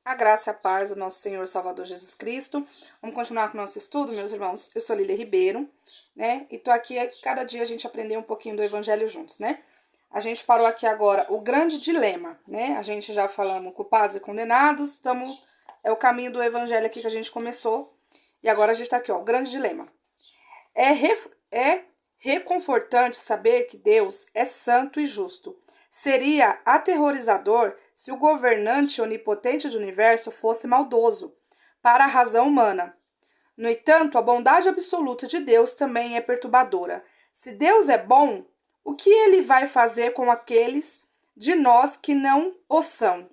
A graça e a paz do nosso Senhor Salvador Jesus Cristo. Vamos continuar com o nosso estudo, meus irmãos. Eu sou Lília Ribeiro, né? E tô aqui, cada dia a gente aprender um pouquinho do Evangelho juntos, né? A gente parou aqui agora o grande dilema, né? A gente já falamos culpados e condenados, é o caminho do Evangelho aqui que a gente começou. E agora a gente tá aqui, ó, o grande dilema. É reconfortante saber que Deus é santo e justo. Seria aterrorizador se o governante onipotente do universo fosse maldoso, para a razão humana. No entanto, a bondade absoluta de Deus também é perturbadora. Se Deus é bom, o que ele vai fazer com aqueles de nós que não o são?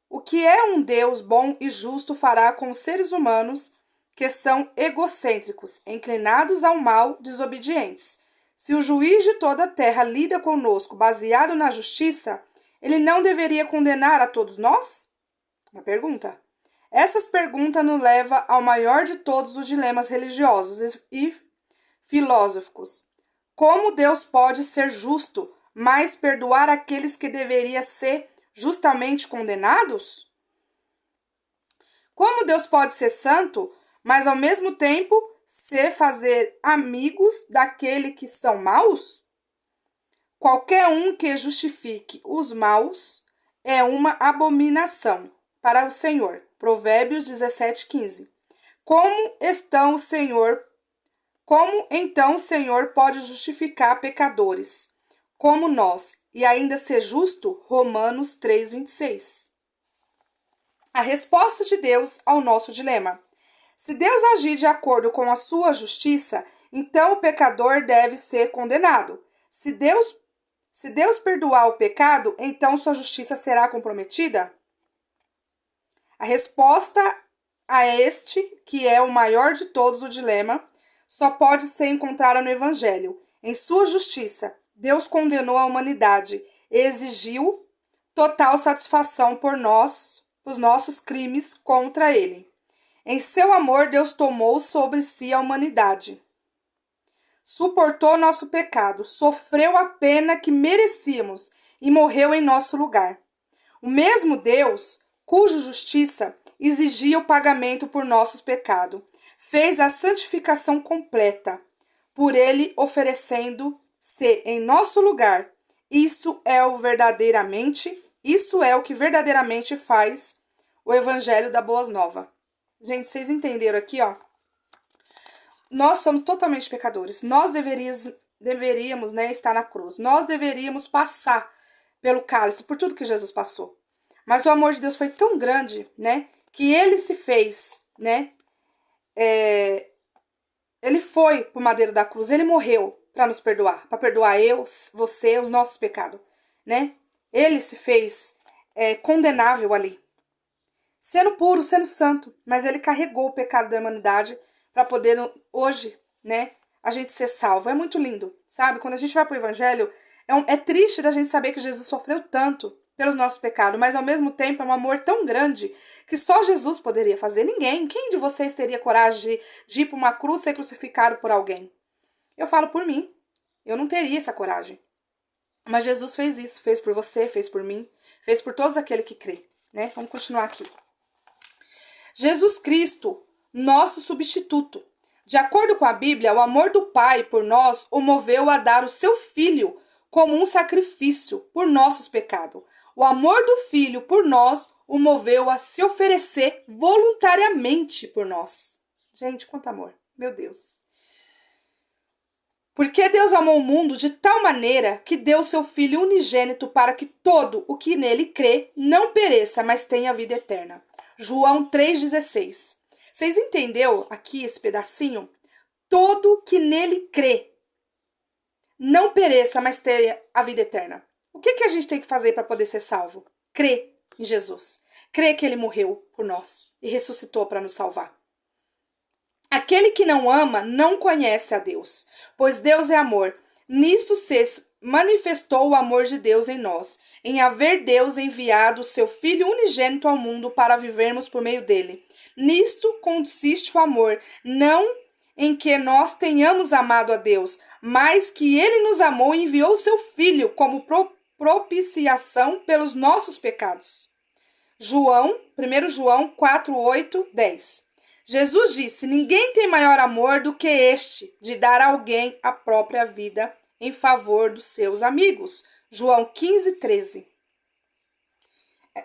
O que é um Deus bom e justo fará com os seres humanos que são egocêntricos, inclinados ao mal, desobedientes? Se o juiz de toda a terra lida conosco baseado na justiça, ele não deveria condenar a todos nós? Uma pergunta. Essas perguntas nos levam ao maior de todos os dilemas religiosos e filosóficos. Como Deus pode ser justo, mas perdoar aqueles que deveriam ser justamente condenados? Como Deus pode ser santo, mas ao mesmo tempo se fazer amigos daqueles que são maus? Qualquer um que justifique os maus é uma abominação para o Senhor. Provérbios 17:15. Como então o Senhor pode justificar pecadores como nós e ainda ser justo? Romanos 3:26. A resposta de Deus ao nosso dilema. Se Deus agir de acordo com a sua justiça, então o pecador deve ser condenado. Se Deus perdoar o pecado, então sua justiça será comprometida? A resposta a este, que é o maior de todos o dilema, só pode ser encontrada no Evangelho. Em sua justiça, Deus condenou a humanidade e exigiu total satisfação por os nossos crimes contra ele. Em seu amor, Deus tomou sobre si a humanidade. Suportou nosso pecado, sofreu a pena que merecíamos e morreu em nosso lugar. O mesmo Deus, cuja justiça exigia o pagamento por nossos pecados, fez a santificação completa, por ele oferecendo-se em nosso lugar. Isso é o que verdadeiramente faz o Evangelho da Boa Nova. Gente, vocês entenderam aqui, ó? Nós somos totalmente pecadores. Nós deveríamos, né, estar na cruz. Nós deveríamos passar pelo cálice, por tudo que Jesus passou. Mas o amor de Deus foi tão grande, né, que ele se fez, né? Ele foi pro madeiro da cruz, ele morreu para nos perdoar, para perdoar eu, você, os nossos pecados, né? Ele se fez condenável ali, sendo puro, sendo santo, mas ele carregou o pecado da humanidade para poder hoje, né, a gente ser salvo. É muito lindo, sabe? Quando a gente vai pro Evangelho, é triste da gente saber que Jesus sofreu tanto pelos nossos pecados, mas ao mesmo tempo é um amor tão grande que só Jesus poderia fazer. Ninguém. Quem de vocês teria coragem de ir para uma cruz ser crucificado por alguém? Eu falo por mim. Eu não teria essa coragem. Mas Jesus fez isso. Fez por você, fez por mim, fez por todos aqueles que crê, né? Vamos continuar aqui. Jesus Cristo, nosso substituto. De acordo com a Bíblia, o amor do Pai por nós o moveu a dar o seu Filho como um sacrifício por nossos pecados. O amor do Filho por nós o moveu a se oferecer voluntariamente por nós. Gente, quanto amor. Meu Deus. Porque Deus amou o mundo de tal maneira que deu seu Filho unigênito para que todo o que nele crê não pereça, mas tenha vida eterna. João 3,16. Vocês entenderam aqui esse pedacinho? Todo que nele crê não pereça, mas tenha a vida eterna. O que a gente tem que fazer para poder ser salvo? Crer em Jesus. Crer que ele morreu por nós e ressuscitou para nos salvar. Aquele que não ama não conhece a Deus, pois Deus é amor. Nisso se manifestou o amor de Deus em nós, em haver Deus enviado o seu Filho unigênito ao mundo para vivermos por meio dele. Nisto consiste o amor, não em que nós tenhamos amado a Deus, mas que ele nos amou e enviou o seu Filho como propiciação pelos nossos pecados. 1 João 4, 8, 10. Jesus disse: ninguém tem maior amor do que este, de dar a alguém a própria vida em favor dos seus amigos. João 15, 13.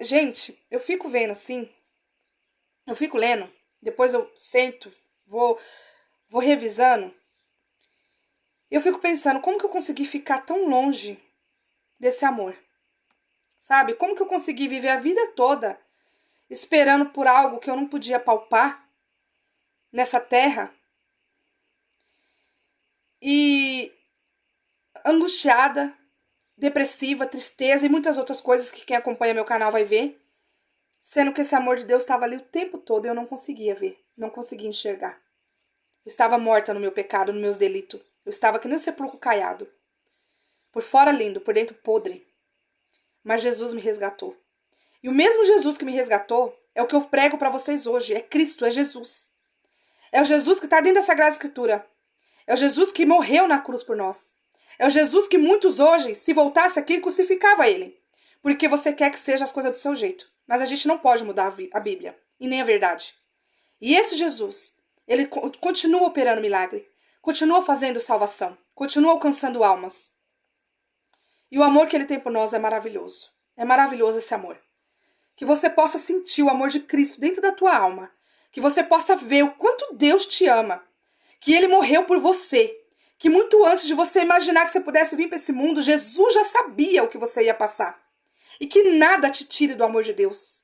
Gente, eu fico vendo assim, eu fico lendo, depois eu sento, vou revisando, eu fico pensando, como que eu consegui ficar tão longe desse amor? Sabe? Como que eu consegui viver a vida toda esperando por algo que eu não podia palpar nessa terra? E angustiada, depressiva, tristeza e muitas outras coisas que quem acompanha meu canal vai ver. Sendo que esse amor de Deus estava ali o tempo todo e eu não conseguia ver, não conseguia enxergar. Eu estava morta no meu pecado, nos meus delitos. Eu estava que nem um sepulcro caiado. Por fora lindo, por dentro podre. Mas Jesus me resgatou. E o mesmo Jesus que me resgatou é o que eu prego para vocês hoje. É Cristo, é Jesus. É o Jesus que está dentro da Sagrada Escritura. É o Jesus que morreu na cruz por nós. É o Jesus que muitos hoje, se voltasse aqui, crucificava ele. Porque você quer que seja as coisas do seu jeito. Mas a gente não pode mudar a Bíblia. E nem a verdade. E esse Jesus, ele continua operando milagre. Continua fazendo salvação. Continua alcançando almas. E o amor que ele tem por nós é maravilhoso. É maravilhoso esse amor. Que você possa sentir o amor de Cristo dentro da tua alma. Que você possa ver o quanto Deus te ama. Que ele morreu por você. Que muito antes de você imaginar que você pudesse vir para esse mundo, Jesus já sabia o que você ia passar. E que nada te tire do amor de Deus.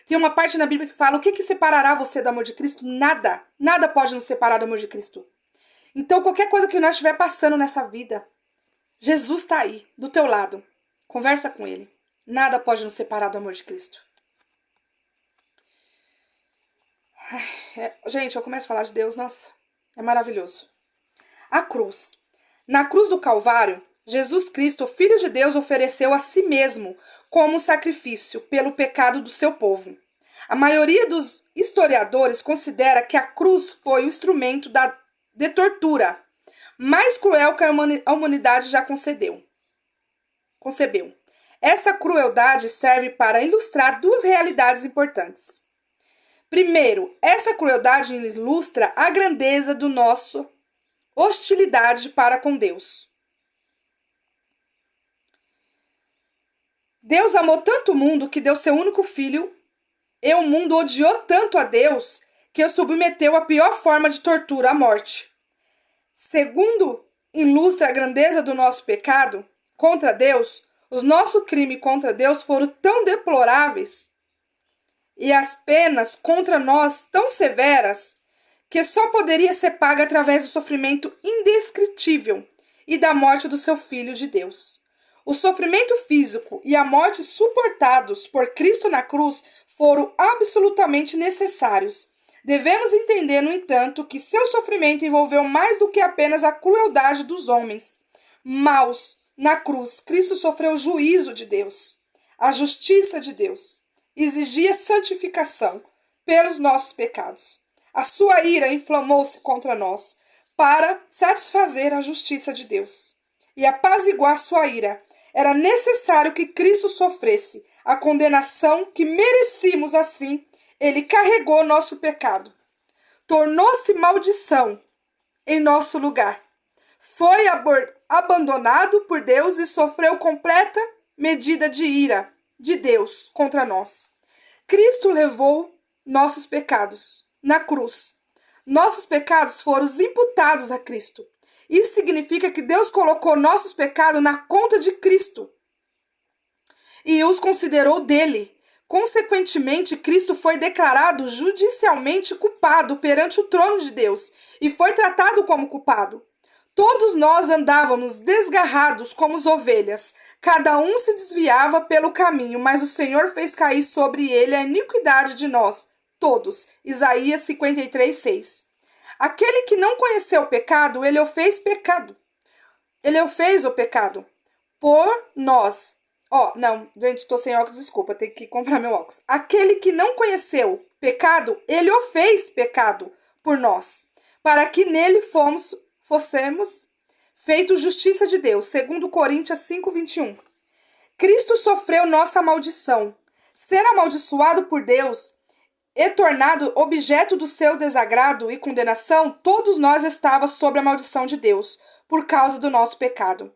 Tem uma parte na Bíblia que fala, o que separará você do amor de Cristo? Nada. Nada pode nos separar do amor de Cristo. Então, qualquer coisa que nós estiver passando nessa vida, Jesus está aí, do teu lado. Conversa com ele. Nada pode nos separar do amor de Cristo. Gente, eu começo a falar de Deus, nossa, é maravilhoso. A cruz. Na cruz do Calvário, Jesus Cristo, o Filho de Deus, ofereceu a si mesmo como um sacrifício pelo pecado do seu povo. A maioria dos historiadores considera que a cruz foi o instrumento de tortura mais cruel que a humanidade já concebeu. Essa crueldade serve para ilustrar duas realidades importantes. Primeiro, essa crueldade ilustra a grandeza do nosso hostilidade para com Deus. Deus amou tanto o mundo que deu seu único filho, e o mundo odiou tanto a Deus que o submeteu à pior forma de tortura, a morte. Segundo ilustra a grandeza do nosso pecado contra Deus, os nossos crimes contra Deus foram tão deploráveis e as penas contra nós tão severas que só poderia ser paga através do sofrimento indescritível e da morte do seu Filho de Deus. O sofrimento físico e a morte suportados por Cristo na cruz foram absolutamente necessários. Devemos entender, no entanto, que seu sofrimento envolveu mais do que apenas a crueldade dos homens maus. Na cruz, Cristo sofreu o juízo de Deus. A justiça de Deus exigia santificação pelos nossos pecados. A sua ira inflamou-se contra nós para satisfazer a justiça de Deus. E apaziguar sua ira, era necessário que Cristo sofresse a condenação que merecíamos. Assim, ele carregou nosso pecado. Tornou-se maldição em nosso lugar. Foi abandonado por Deus e sofreu completa medida de ira de Deus contra nós. Cristo levou nossos pecados na cruz. Nossos pecados foram imputados a Cristo. Isso significa que Deus colocou nossos pecados na conta de Cristo e os considerou dele. Consequentemente, Cristo foi declarado judicialmente culpado perante o trono de Deus e foi tratado como culpado. Todos nós andávamos desgarrados como ovelhas, cada um se desviava pelo caminho, mas o Senhor fez cair sobre ele a iniquidade de nós, todos. Isaías 53, 6. Aquele que não conheceu o pecado, ele o fez pecado. Ele o fez o pecado por nós. Não, gente, estou sem óculos, desculpa, tenho que comprar meu óculos. Aquele que não conheceu pecado, ele o fez pecado por nós, para que nele fossemos feitos justiça de Deus. 2 Coríntios 5, 21. Cristo sofreu nossa maldição, Ser amaldiçoado por Deus e tornado objeto do seu desagrado e condenação, todos nós estávamos sob a maldição de Deus, por causa do nosso pecado.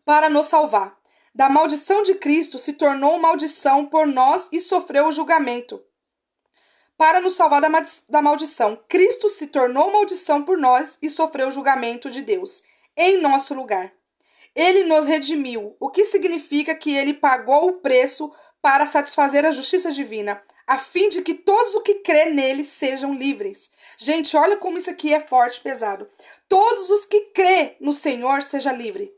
Para nos salvar da maldição de Cristo, se tornou maldição por nós e sofreu o julgamento. Para nos salvar da maldição, Cristo se tornou maldição por nós e sofreu o julgamento de Deus em nosso lugar. Ele nos redimiu, o que significa que ele pagou o preço para satisfazer a justiça divina, a fim de que todos os que crê nele sejam livres. Gente, olha como isso aqui é forte e pesado. Todos os que crê no Senhor seja livre.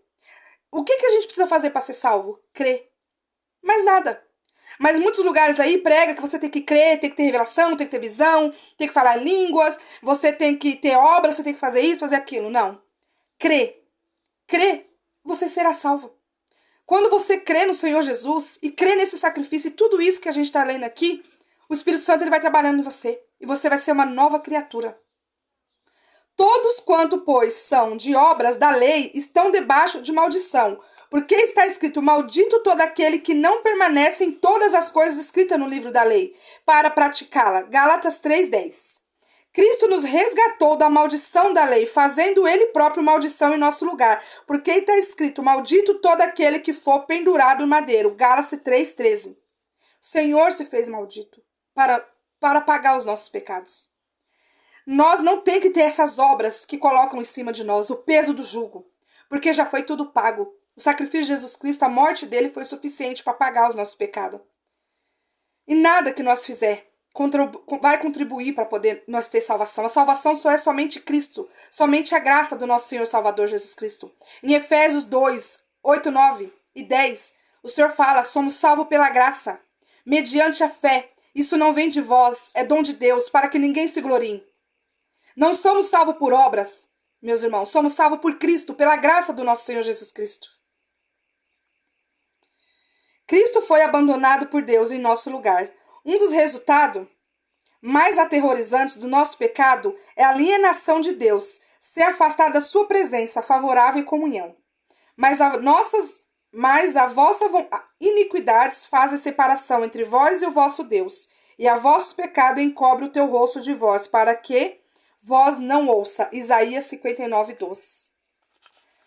O que a gente precisa fazer para ser salvo? Crer. Mais nada. Mas muitos lugares aí prega que você tem que crer, tem que ter revelação, tem que ter visão, tem que falar línguas, você tem que ter obra, você tem que fazer isso, fazer aquilo. Não. Crê. Crê, você será salvo. Quando você crê no Senhor Jesus e crê nesse sacrifício e tudo isso que a gente está lendo aqui, o Espírito Santo ele vai trabalhando em você e você vai ser uma nova criatura. Todos quanto, pois, são de obras da lei, estão debaixo de maldição, porque está escrito, maldito todo aquele que não permanece em todas as coisas escritas no livro da lei, para praticá-la. Gálatas 3:10. Cristo nos resgatou da maldição da lei, fazendo ele próprio maldição em nosso lugar, porque está escrito, maldito todo aquele que for pendurado no madeiro. Gálatas 3:13. O Senhor se fez maldito para pagar os nossos pecados. Nós não tem que ter essas obras que colocam em cima de nós, o peso do jugo, porque já foi tudo pago. O sacrifício de Jesus Cristo, a morte dele foi suficiente para pagar os nossos pecados. E nada que nós fizer vai contribuir para poder nós ter salvação. A salvação só é somente Cristo, somente a graça do nosso Senhor Salvador Jesus Cristo. Em Efésios 2, 8, 9 e 10, o Senhor fala, somos salvos pela graça, mediante a fé. Isso não vem de vós, é dom de Deus, para que ninguém se glorie. Não somos salvos por obras, meus irmãos. Somos salvos por Cristo, pela graça do nosso Senhor Jesus Cristo. Cristo foi abandonado por Deus em nosso lugar. Um dos resultados mais aterrorizantes do nosso pecado é a alienação de Deus, ser afastado da sua presença favorável e comunhão. Mas a vossa iniquidades fazem separação entre vós e o vosso Deus, e a vosso pecado encobre o teu rosto de vós, para que vós não ouça. Isaías 59:12.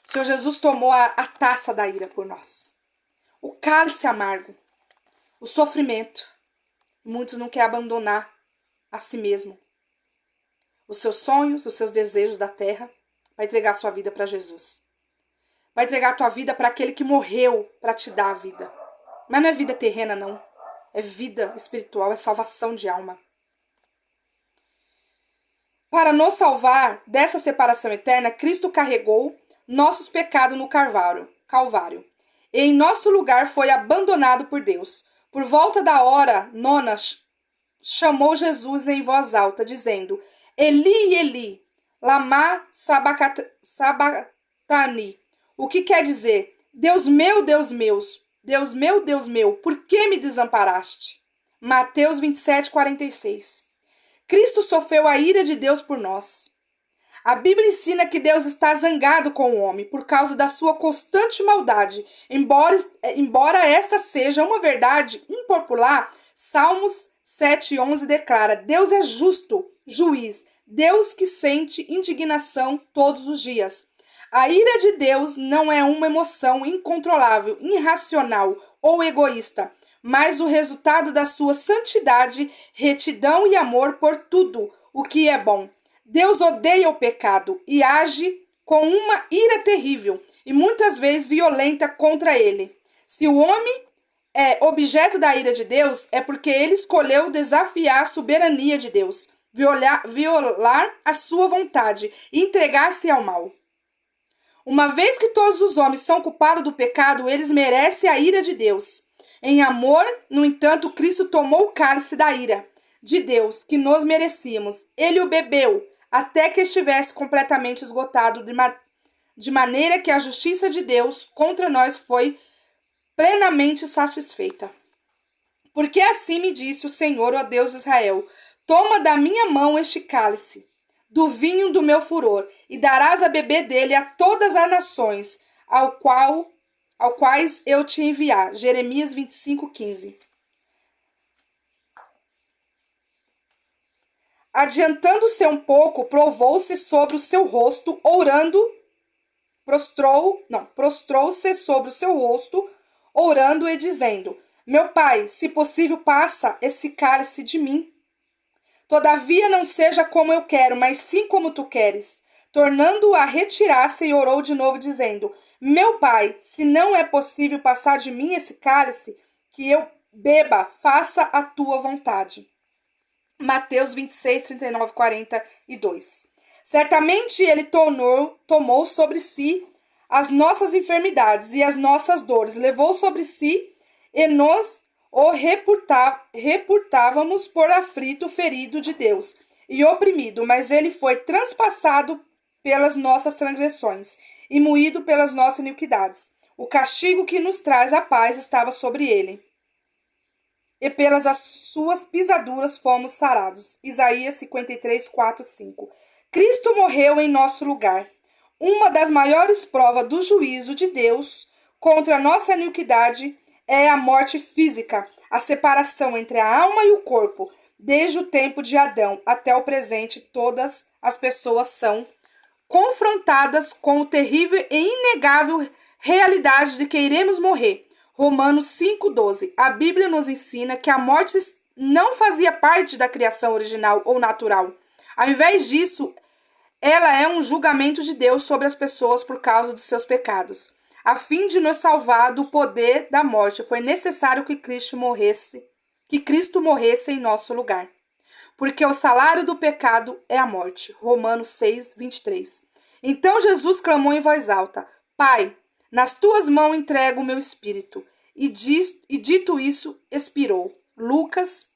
O Senhor Jesus tomou a taça da ira por nós. O cálice amargo. O sofrimento. Muitos não querem abandonar a si mesmo. Os seus sonhos, os seus desejos da terra. Vai entregar a sua vida para Jesus. Vai entregar a tua vida para aquele que morreu para te dar a vida. Mas não é vida terrena, não. É vida espiritual, é salvação de alma. Para nos salvar dessa separação eterna, Cristo carregou nossos pecados no Calvário. E em nosso lugar foi abandonado por Deus. Por volta da hora nona, chamou Jesus em voz alta, dizendo, Eli, Eli, lama sabachthani. O que quer dizer? Deus meu, Deus meu, por que me desamparaste? Mateus 27:46. Cristo sofreu a ira de Deus por nós. A Bíblia ensina que Deus está zangado com o homem por causa da sua constante maldade. Embora esta seja uma verdade impopular, Salmos 7:11 declara, Deus é justo, juiz, Deus que sente indignação todos os dias. A ira de Deus não é uma emoção incontrolável, irracional ou egoísta, mas o resultado da sua santidade, retidão e amor por tudo o que é bom. Deus odeia o pecado e age com uma ira terrível e muitas vezes violenta contra ele. Se o homem é objeto da ira de Deus, é porque ele escolheu desafiar a soberania de Deus, violar a sua vontade e entregar-se ao mal. Uma vez que todos os homens são culpados do pecado, eles merecem a ira de Deus. Em amor, no entanto, Cristo tomou o cálice da ira de Deus que nós merecíamos. Ele o bebeu até que estivesse completamente esgotado, de maneira que a justiça de Deus contra nós foi plenamente satisfeita. Porque assim me disse o Senhor, ó Deus de Israel, toma da minha mão este cálice, do vinho do meu furor, e darás a beber dele a todas as nações, ao quais eu te enviar. Jeremias 25:15. adiantando-se um pouco, provou-se sobre o seu rosto, orando, prostrou-se sobre o seu rosto, orando e dizendo: Meu pai, se possível, passa esse cálice de mim. Todavia não seja como eu quero, mas sim como tu queres. Tornando-o a retirar-se, e orou de novo, dizendo: Meu pai, se não é possível passar de mim esse cálice, que eu beba, faça a tua vontade. Mateus 26, 39, 42. Certamente ele tomou sobre si as nossas enfermidades e as nossas dores, levou sobre si e nos o reportávamos por aflito, ferido de Deus e oprimido, mas ele foi transpassado pelas nossas transgressões e moído pelas nossas iniquidades. O castigo que nos traz a paz estava sobre ele, e pelas as suas pisaduras fomos sarados. Isaías 53, 4, 5. Cristo morreu em nosso lugar. Uma das maiores provas do juízo de Deus contra a nossa iniquidade é a morte física, a separação entre a alma e o corpo. Desde o tempo de Adão até o presente, todas as pessoas são confrontadas com o terrível e inegável realidade de que iremos morrer. Romanos 5,12. A Bíblia nos ensina que a morte não fazia parte da criação original ou natural. Ao invés disso, ela é um julgamento de Deus sobre as pessoas por causa dos seus pecados. A fim de nos salvar do poder da morte, foi necessário que Cristo morresse em nosso lugar. Porque o salário do pecado é a morte. Romanos 6, 23. Então Jesus clamou em voz alta: Pai, nas tuas mãos entrego o meu espírito. E dito isso, expirou. Lucas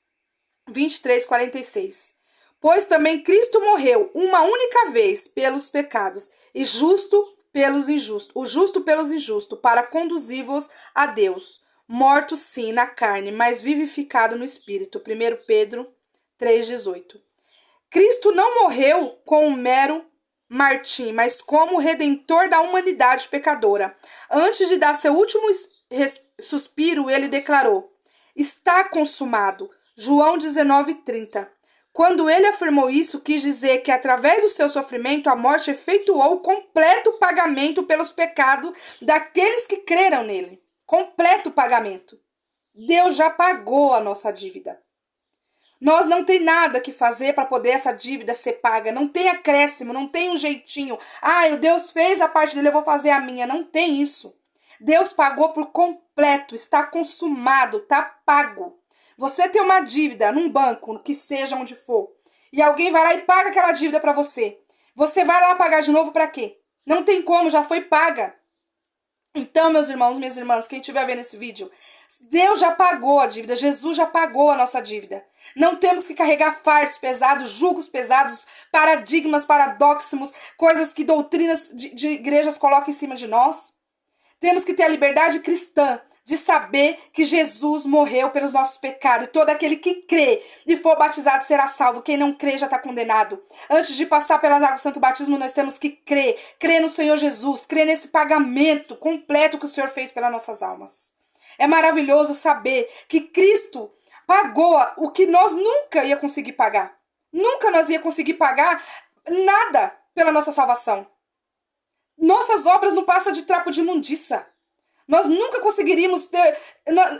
23, 46. Pois também Cristo morreu uma única vez pelos pecados, e o justo pelos injustos, para conduzir-vos a Deus. Morto sim na carne, mas vivificado no espírito. 1 Pedro 3,18. Cristo não morreu com um mero martim, mas como redentor da humanidade pecadora. Antes de dar seu último suspiro, ele declarou: Está consumado. João 19,30. Quando ele afirmou isso, quis dizer que através do seu sofrimento, a morte efetuou o completo pagamento pelos pecados daqueles que creram nele. Completo pagamento. Deus já pagou a nossa dívida. Nós não tem nada que fazer para poder essa dívida ser paga. Não tem acréscimo, não tem um jeitinho. O Deus fez a parte dele, eu vou fazer a minha. Não tem isso. Deus pagou por completo, está consumado, está pago. Você tem uma dívida num banco, que seja onde for, e alguém vai lá e paga aquela dívida para você. Você vai lá pagar de novo para quê? Não tem como, já foi paga. Então, meus irmãos, minhas irmãs, quem estiver vendo esse vídeo, Deus já pagou a dívida, Jesus já pagou a nossa dívida. Não temos que carregar fardos pesados, julgos pesados, paradigmas, paradoxos, coisas que doutrinas de igrejas colocam em cima de nós. Temos que ter a liberdade cristã de saber que Jesus morreu pelos nossos pecados. E todo aquele que crê e for batizado será salvo. Quem não crê já está condenado. Antes de passar pelas águas do santo batismo, nós temos que crer no Senhor Jesus, crer nesse pagamento completo que o Senhor fez pelas nossas almas. É maravilhoso saber que Cristo pagou o que nós nunca ia conseguir pagar. Nunca nós ia conseguir pagar nada pela nossa salvação. Nossas obras não passam de trapo de imundícia. Nós nunca conseguiríamos ter...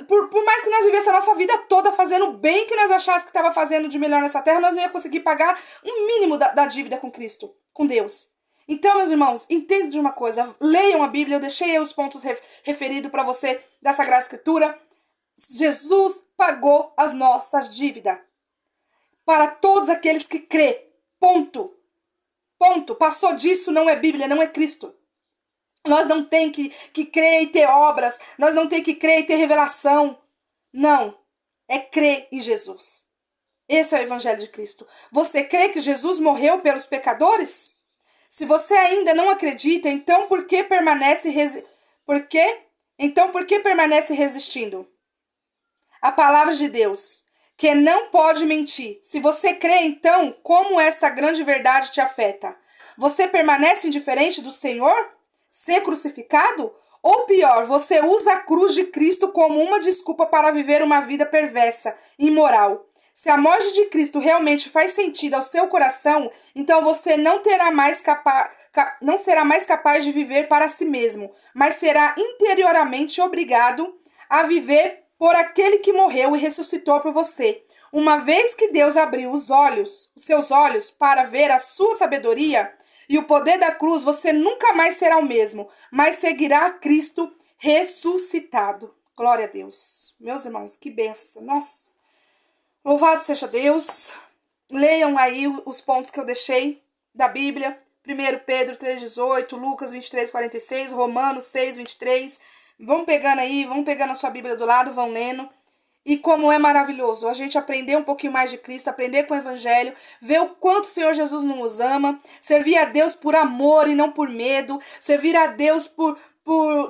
Por mais que nós vivêssemos a nossa vida toda fazendo o bem que nós achássemos que estava fazendo de melhor nessa terra, nós não íamos conseguir pagar um mínimo da dívida com Cristo, com Deus. Então, meus irmãos, entendam de uma coisa. Leiam a Bíblia, eu deixei aí os pontos referidos para você da Sagrada Escritura. Jesus pagou as nossas dívidas. Para todos aqueles que crê. Ponto. Ponto. Passou disso, não é Bíblia, não é Cristo. Nós não tem que crer e ter obras. Nós não tem que crer e ter revelação. Não. É crer em Jesus. Esse é o Evangelho de Cristo. Você crê que Jesus morreu pelos pecadores? Se você ainda não acredita, então por que permanece resistindo? A palavra de Deus, que não pode mentir. Se você crê, então, como essa grande verdade te afeta? Você permanece indiferente do Senhor? Ser crucificado? Ou pior, você usa a cruz de Cristo como uma desculpa para viver uma vida perversa, imoral. Se a morte de Cristo realmente faz sentido ao seu coração, então você não será mais capaz de viver para si mesmo, mas será interiormente obrigado a viver por aquele que morreu e ressuscitou por você. Uma vez que Deus abriu os seus olhos para ver a sua sabedoria e o poder da cruz, você nunca mais será o mesmo, mas seguirá a Cristo ressuscitado. Glória a Deus. Meus irmãos, que bênção. Nossa. Louvado seja Deus. Leiam aí os pontos que eu deixei da Bíblia. 1 Pedro 3,18, Lucas 23,46, Romanos 6,23. Vão pegando aí, vão pegando a sua Bíblia do lado, vão lendo. E como é maravilhoso a gente aprender um pouquinho mais de Cristo, aprender com o Evangelho, ver o quanto o Senhor Jesus nos ama, servir a Deus por amor e não por medo, servir a Deus por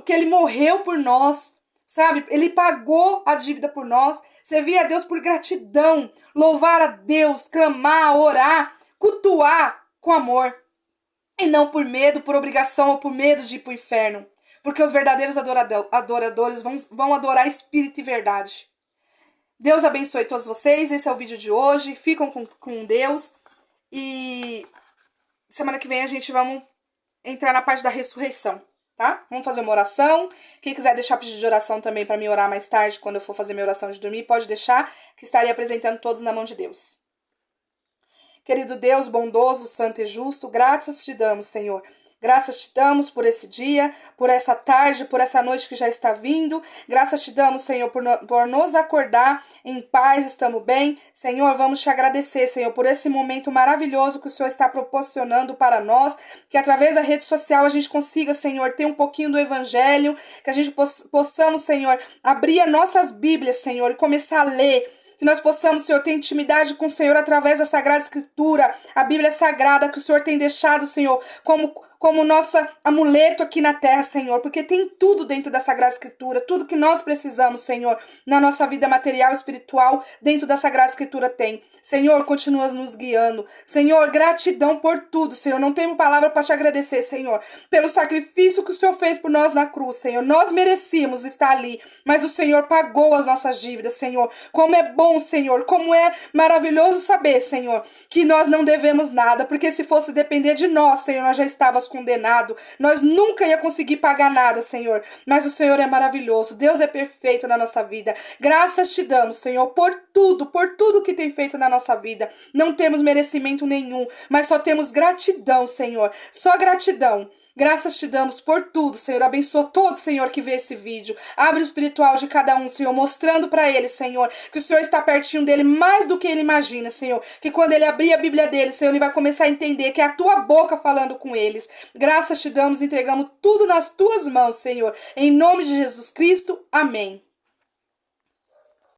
que Ele morreu por nós, sabe? Ele pagou a dívida por nós, servir a Deus por gratidão, louvar a Deus, clamar, orar, cultuar com amor, e não por medo, por obrigação ou por medo de ir para o inferno, porque os verdadeiros adoradores vão adorar espírito e verdade. Deus abençoe todos vocês, esse é o vídeo de hoje, ficam com Deus, e semana que vem a gente vamos entrar na parte da ressurreição, tá? Vamos fazer uma oração, quem quiser deixar pedido de oração também para mim orar mais tarde, quando eu for fazer minha oração de dormir, pode deixar, que estarei apresentando todos na mão de Deus. Querido Deus, bondoso, santo e justo, graças te damos, Senhor. Graças te damos por esse dia, por essa tarde, por essa noite que já está vindo. Graças te damos, Senhor, por nos acordar em paz, estamos bem. Senhor, vamos te agradecer, Senhor, por esse momento maravilhoso que o Senhor está proporcionando para nós. Que através da rede social a gente consiga, Senhor, ter um pouquinho do Evangelho. Que a gente possamos, Senhor, abrir as nossas Bíblias, Senhor, e começar a ler. Que nós possamos, Senhor, ter intimidade com o Senhor através da Sagrada Escritura, a Bíblia Sagrada que o Senhor tem deixado, Senhor, como nossa amuleto aqui na terra, Senhor, porque tem tudo dentro da Sagrada Escritura, tudo que nós precisamos, Senhor, na nossa vida material e espiritual, dentro da Sagrada Escritura tem. Senhor, continua nos guiando. Senhor, gratidão por tudo, Senhor, não tenho palavra para te agradecer, Senhor, pelo sacrifício que o Senhor fez por nós na cruz, Senhor. Nós merecíamos estar ali, mas o Senhor pagou as nossas dívidas, Senhor. Como é bom, Senhor, como é maravilhoso saber, Senhor, que nós não devemos nada, porque se fosse depender de nós, Senhor, nós já estávamos condenado, nós nunca ia conseguir pagar nada, Senhor, mas o Senhor é maravilhoso, Deus é perfeito na nossa vida, graças te damos, Senhor, por tudo que tem feito na nossa vida, não temos merecimento nenhum, mas só temos gratidão, Senhor, só gratidão. Graças te damos por tudo, Senhor. Abençoa todo, Senhor, que vê esse vídeo. Abre o espiritual de cada um, Senhor, mostrando para ele, Senhor, que o Senhor está pertinho dele mais do que ele imagina, Senhor. Que quando ele abrir a Bíblia dele, Senhor, ele vai começar a entender que é a tua boca falando com eles. Graças te damos, entregamos tudo nas tuas mãos, Senhor. Em nome de Jesus Cristo, amém.